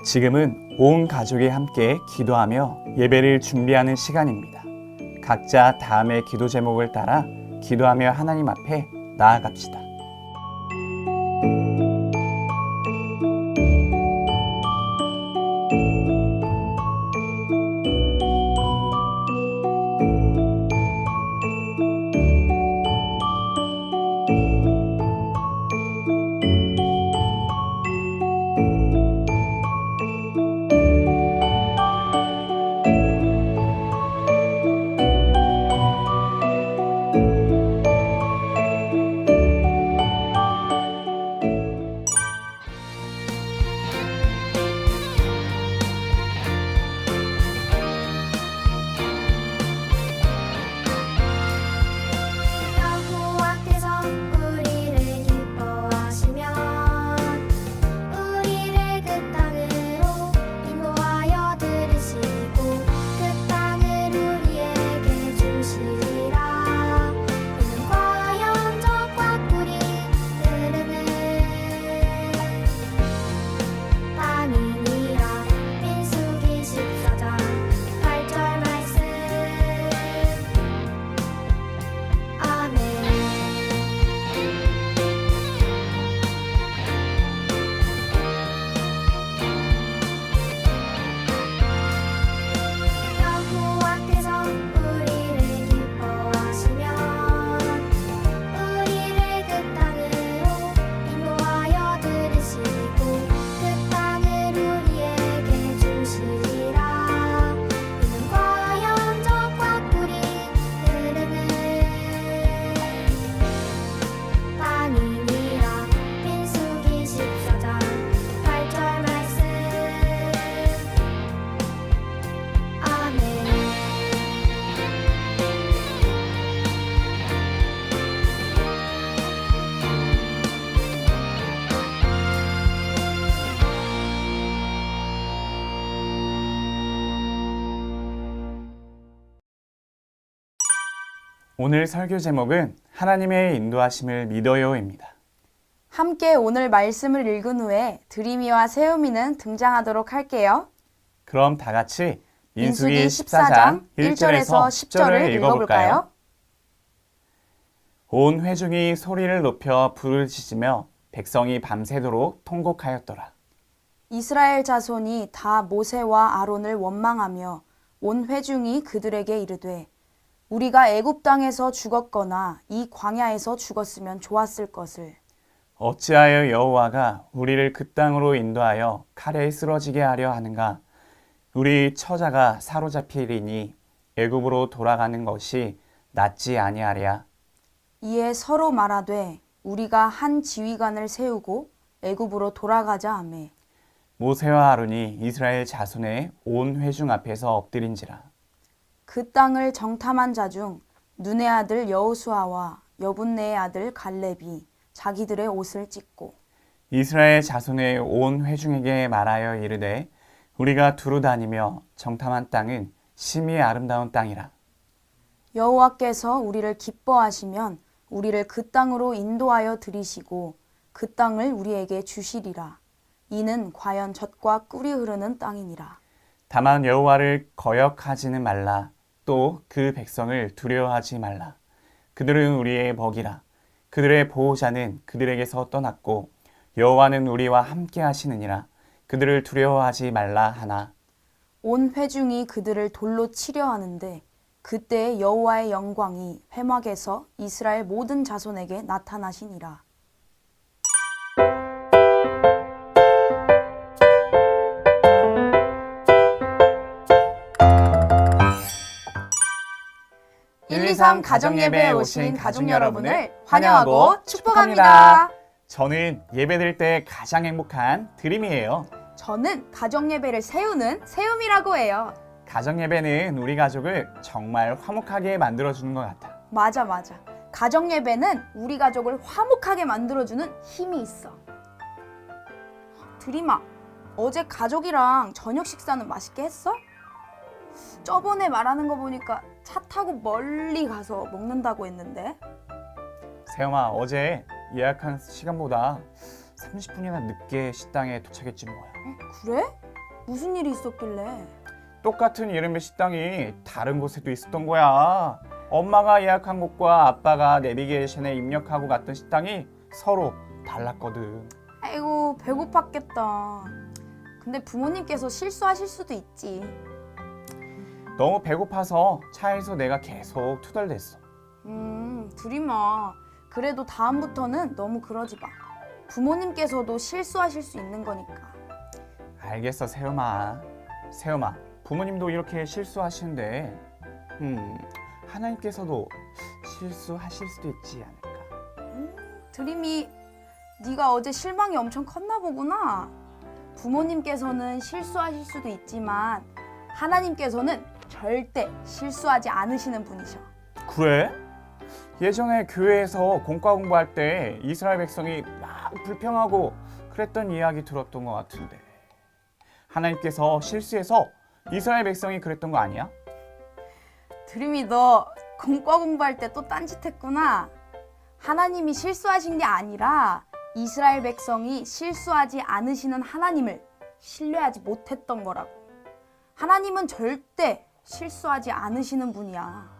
지금은 온 가족이 함께 기도하며 예배를 준비하는 시간입니다. 각자 다음의 기도 제목을 따라 기도하며 하나님 앞에 나아갑시다. 여호와께서 우리를 기뻐하시면 우리를 그 땅으로 인도하여 들으시고 그 땅을 우리에게 주시리라. 이는 과연 적과 꿀이 흐르는 땅이니라. 민수기 14장 8절 말씀. 아멘. 여호와께서 우리를 기뻐하시면 우리를 그 땅으로 인도하여 들으시고 그 땅을 우리에게 주시리라. 이는 과연 적과 꿀이 흐르는 땅이니라. 민수기 14장 8절 말씀. 아멘. 오늘 설교 제목은 하나님의 인도하심을 믿어요입니다. 함께 오늘 말씀을 읽은 후에 드림이와 세우미는 등장하도록 할게요. 그럼 다 같이 민수기 민수기 14장 1절에서 1절에서 10절을 읽어볼까요? 온 회중이 소리를 높여 부르짖으며 백성이 밤새도록 통곡하였더라. 이스라엘 자손이 다 모세와 아론을 원망하며 온 회중이 그들에게 이르되 우리가 애굽 땅에서 죽었거나 이 광야에서 죽었으면 좋았을 것을. 어찌하여 여호와가 우리를 그 땅으로 인도하여 칼에 쓰러지게 하려 하는가? 우리 처자가 사로잡히리니 애굽으로 돌아가는 것이 낫지 아니하랴. 이에 서로 말하되 우리가 한 지휘관을 세우고 애굽으로 돌아가자 하매 모세와 아론이 이스라엘 자손의 온 회중 앞에서 엎드린지라. 그 땅을 정탐한 자 중 눈의 아들 여호수아와 여분네의 아들 갈렙이 자기들의 옷을 찢고 이스라엘 자손의 온 회중에게 말하여 이르되 우리가 두루 다니며 정탐한 땅은 심히 아름다운 땅이라. 여호와께서 우리를 기뻐하시면 우리를 그 땅으로 인도하여 들이시고 그 땅을 우리에게 주시리라. 이는 과연 젖과 꿀이 흐르는 땅이니라. 다만 여호와를 거역하지는 말라. 또 그 백성을 두려워하지 말라. 그들은 우리의 먹이라. 그들의 보호자는 그들에게서 떠났고 여호와는 우리와 함께 하시느니라. 그들을 두려워하지 말라 하나. 온 회중이 그들을 돌로 치려 하는데 그때 여호와의 영광이 회막에서 이스라엘 모든 자손에게 나타나시니라. 가정예배에 오신 가족 여러분을 환영하고 축복합니다. 저는 예배드릴 때 가장 행복한 드림이에요. 저는 가정예배를 세우는 세움이라고 해요. 가정예배는 우리 가족을 정말 화목하게 만들어주는 것 같아. 맞아. 가정예배는 우리 가족을 화목하게 만들어주는 힘이 있어. 드림아, 어제 가족이랑 저녁 식사는 맛있게 했어? 저번에 말하는 거 보니까 차 타고 멀리 가서 먹는다고 했는데. 세영아, 어제 예약한 시간보다 30분이나 늦게 식당에 도착했지 뭐야. 그래? 무슨 일이 있었길래? 똑같은 이름의 식당이 다른 곳에도 있었던 거야. 엄마가 예약한 곳과 아빠가 내비게이션에 입력하고 갔던 식당이 서로 달랐거든. 아이고, 배고팠겠다. 근데 부모님께서 실수하실 수도 있지. 너무 배고파서 차에서 내가 계속 투덜댔어. 두리마. 그래도 다음부터는 너무 그러지 마. 부모님께서도 실수하실 수 있는 거니까. 알겠어, 세엄아. 세엄아, 부모님도 이렇게 실수하시는데 하나님께서도 실수하실 수도 있지 않을까? 드림이 네가 어제 실망이 엄청 컸나 보구나. 부모님께서는 실수하실 수도 있지만 하나님께서는 절대 실수하지 않으시는 분이셔. 그래? 예전에 교회에서 공과 공부할 때 이스라엘 백성이 막 불평하고 그랬던 이야기 들었던 것 같은데 하나님께서 실수해서 이스라엘 백성이 그랬던 거 아니야? 드림이 너 공과 공부할 때 또 딴짓했구나. 하나님이 실수하신 게 아니라 이스라엘 백성이 실수하지 않으시는 하나님을 신뢰하지 못했던 거라고. 하나님은 절대 실수하지 않으시는 분이야.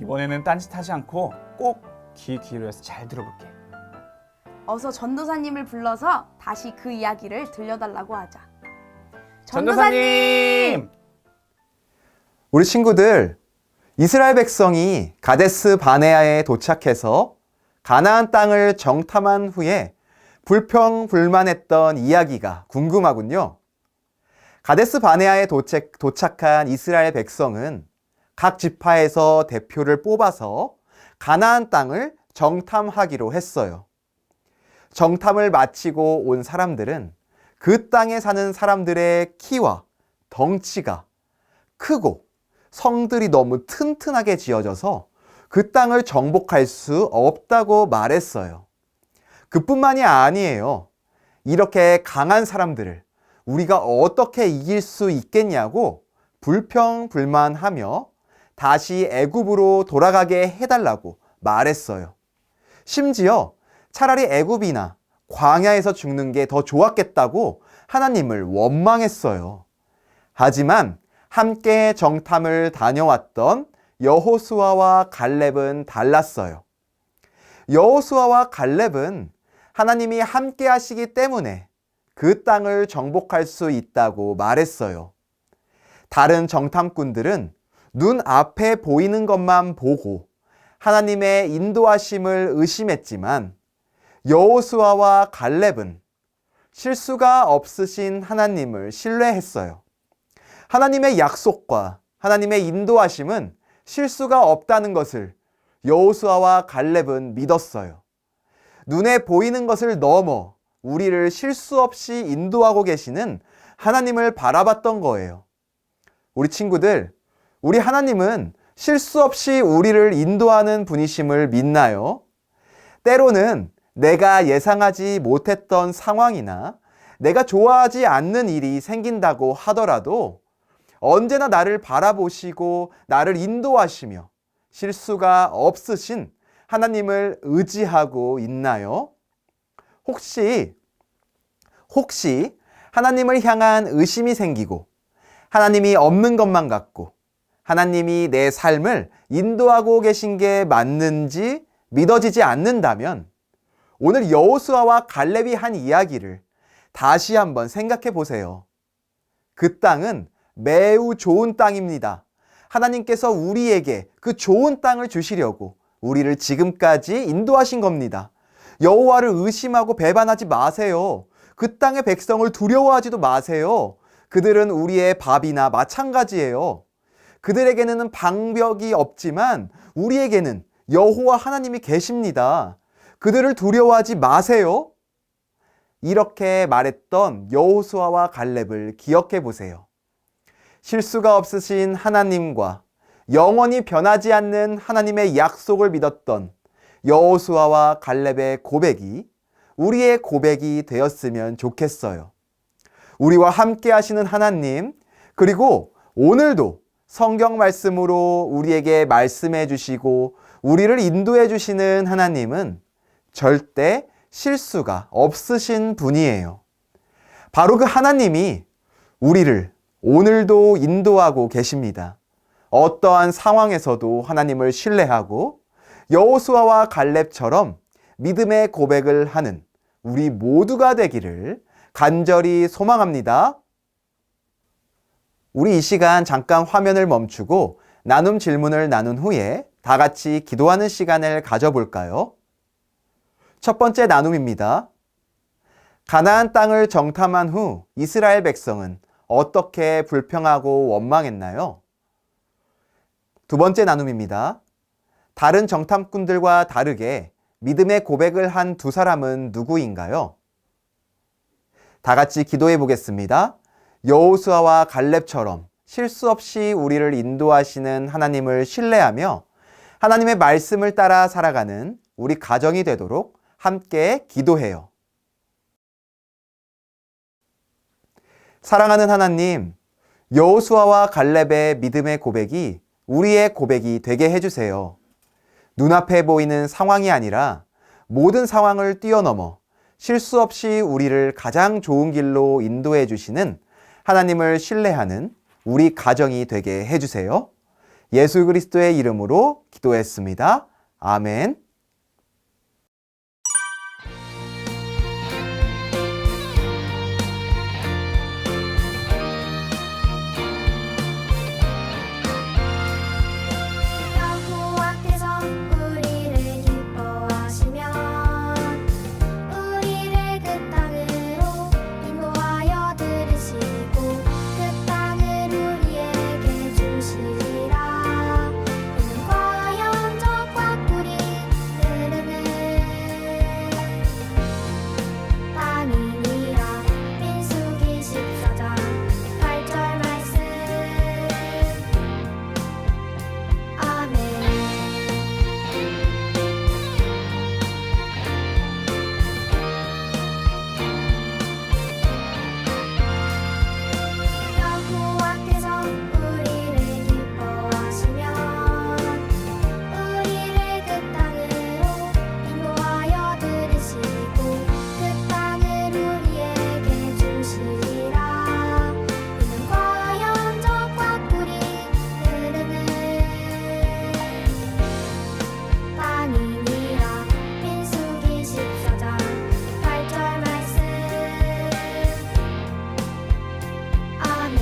이번에는 딴짓하지 않고 꼭 귀 기울여서 잘 들어볼게. 어서 전도사님을 불러서 다시 그 이야기를 들려달라고 하자. 전도사님! 우리 친구들, 이스라엘 백성이 가데스 바네아에 도착해서 가나안 땅을 정탐한 후에 불평불만했던 이야기가 궁금하군요. 가데스 바네아에 도착한 이스라엘 백성은 각 지파에서 대표를 뽑아서 가나안 땅을 정탐하기로 했어요. 정탐을 마치고 온 사람들은 그 땅에 사는 사람들의 키와 덩치가 크고 성들이 너무 튼튼하게 지어져서 그 땅을 정복할 수 없다고 말했어요. 그뿐만이 아니에요. 이렇게 강한 사람들을 우리가 어떻게 이길 수 있겠냐고 불평불만하며 다시 애굽으로 돌아가게 해달라고 말했어요. 심지어 차라리 애굽이나 광야에서 죽는 게 더 좋았겠다고 하나님을 원망했어요. 하지만 함께 정탐을 다녀왔던 여호수아와 갈렙은 달랐어요. 여호수아와 갈렙은 하나님이 함께 하시기 때문에 그 땅을 정복할 수 있다고 말했어요. 다른 정탐꾼들은 눈앞에 보이는 것만 보고 하나님의 인도하심을 의심했지만 여호수아와 갈렙은 실수가 없으신 하나님을 신뢰했어요. 하나님의 약속과 하나님의 인도하심은 실수가 없다는 것을 여호수아와 갈렙은 믿었어요. 눈에 보이는 것을 넘어 우리를 실수 없이 인도하고 계시는 하나님을 바라봤던 거예요. 우리 친구들, 우리 하나님은 실수 없이 우리를 인도하는 분이심을 믿나요? 때로는 내가 예상하지 못했던 상황이나 내가 좋아하지 않는 일이 생긴다고 하더라도 언제나 나를 바라보시고 나를 인도하시며 실수가 없으신 하나님을 의지하고 있나요? 혹시 하나님을 향한 의심이 생기고 하나님이 없는 것만 같고 하나님이 내 삶을 인도하고 계신 게 맞는지 믿어지지 않는다면 오늘 여호수아와 갈렙이 한 이야기를 다시 한번 생각해 보세요. 그 땅은 매우 좋은 땅입니다. 하나님께서 우리에게 그 좋은 땅을 주시려고 우리를 지금까지 인도하신 겁니다. 여호와를 의심하고 배반하지 마세요. 그 땅의 백성을 두려워하지도 마세요. 그들은 우리의 밥이나 마찬가지예요. 그들에게는 방벽이 없지만 우리에게는 여호와 하나님이 계십니다. 그들을 두려워하지 마세요. 이렇게 말했던 여호수아와 갈렙을 기억해 보세요. 실수가 없으신 하나님과 영원히 변하지 않는 하나님의 약속을 믿었던 여호수아와 갈렙의 고백이 우리의 고백이 되었으면 좋겠어요. 우리와 함께 하시는 하나님, 그리고 오늘도 성경 말씀으로 우리에게 말씀해 주시고 우리를 인도해 주시는 하나님은 절대 실수가 없으신 분이에요. 바로 그 하나님이 우리를 오늘도 인도하고 계십니다. 어떠한 상황에서도 하나님을 신뢰하고 여호수아와 갈렙처럼 믿음의 고백을 하는 우리 모두가 되기를 간절히 소망합니다. 우리 이 시간 잠깐 화면을 멈추고 나눔 질문을 나눈 후에 다 같이 기도하는 시간을 가져볼까요? 첫 번째 나눔입니다. 가나안 땅을 정탐한 후 이스라엘 백성은 어떻게 불평하고 원망했나요? 두 번째 나눔입니다. 다른 정탐꾼들과 다르게 믿음의 고백을 한 두 사람은 누구인가요? 다 같이 기도해 보겠습니다. 여호수아와 갈렙처럼 실수 없이 우리를 인도하시는 하나님을 신뢰하며 하나님의 말씀을 따라 살아가는 우리 가정이 되도록 함께 기도해요. 사랑하는 하나님, 여호수아와 갈렙의 믿음의 고백이 우리의 고백이 되게 해주세요. 눈앞에 보이는 상황이 아니라 모든 상황을 뛰어넘어 실수 없이 우리를 가장 좋은 길로 인도해 주시는 하나님을 신뢰하는 우리 가정이 되게 해주세요. 예수 그리스도의 이름으로 기도했습니다. 아멘. 여호와께서 우리를 기뻐하시면 우리를 그 땅으로 인도하여 들으시고 그 땅을 우리에게 주시리라. 이는 과연 적과 꿀이 흐르는 땅이니라. 민수기 14장 8절 말씀. 아멘. 여호와께서 우리를 기뻐하시면 우리를 그 땅으로 인도하여 들으시고 그 땅을 우리에게 주시리라. 이는 과연 적과 꿀이 흐르는 땅이니라. 민수기 14장 8절 말씀. 아멘.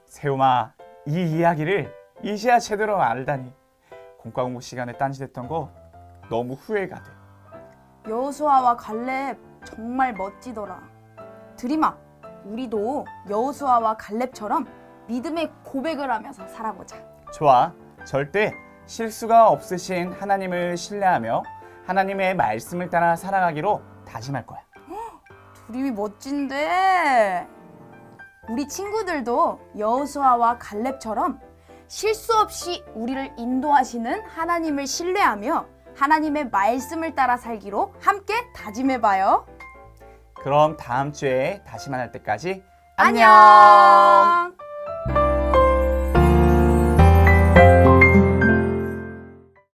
세움아, 이 이야기를 이제야 제대로 알다니. 공과 공부 시간에 딴짓했던 거 너무 후회가 돼. 여호수아와 갈렙 정말 멋지더라. 드림아, 우리도 여호수아와 갈렙처럼 믿음의 고백을 하면서 살아보자. 좋아. 절대 실수가 없으신 하나님을 신뢰하며 하나님의 말씀을 따라 살아가기로 다짐할 거야. 드림이 멋진데. 우리 친구들도 여호수아와 갈렙처럼 실수 없이 우리를 인도하시는 하나님을 신뢰하며 하나님의 말씀을 따라 살기로 함께 다짐해봐요. 그럼 다음 주에 다시 만날 때까지 안녕.